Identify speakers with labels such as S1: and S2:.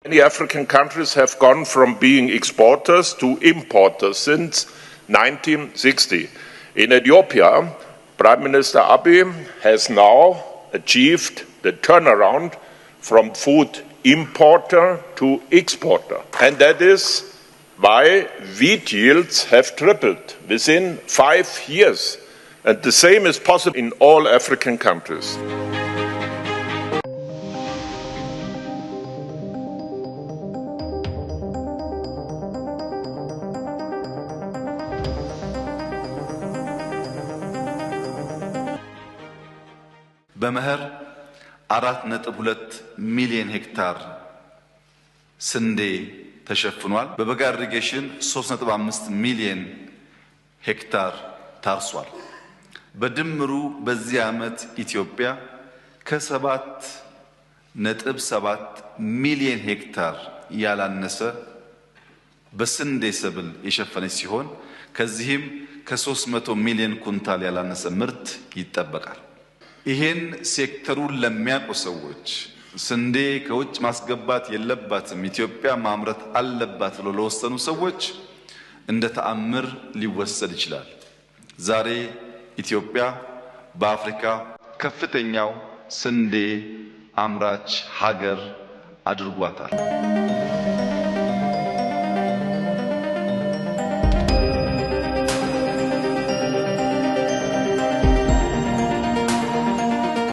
S1: Many African countries have gone from being exporters to importers since 1960. In Ethiopia, Prime Minister Abiy has now achieved the turnaround from food importer to exporter. And that is why wheat yields have tripled within 5 years. And the same is possible in all African countries.
S2: በመኸር 4.2 ሚሊዮን ሄክታር ስንዴ ተሸፍኗል። በበጋ ኢሪጌሽን 3.5 ሚሊዮን ሄክታር ታርሷል። በድምሩ በዚህ ዓመት ኢትዮጵያ ከ7.7 ሚሊዮን ሄክታር ያላነሰ በስንዴ ሰብል የሸፈነች ሲሆን ከዚህም ከ300 ሚሊዮን ኩንታል ያላነሰ ምርት ይጠበቃል። ይሄን ሴክተሩን ለሚያውቁ ሰዎች ስንዴ ከውጭ ማስገባት የለባትም ኢትዮጵያ ማምረት አለባት ብለው ለወሰኑ ሰዎች እንደ ተአምር ሊወሰድ ይችላል። ዛሬ ኢትዮጵያ በአፍሪካ ከፍተኛው ስንዴ አምራች ሀገር አድርጓታል።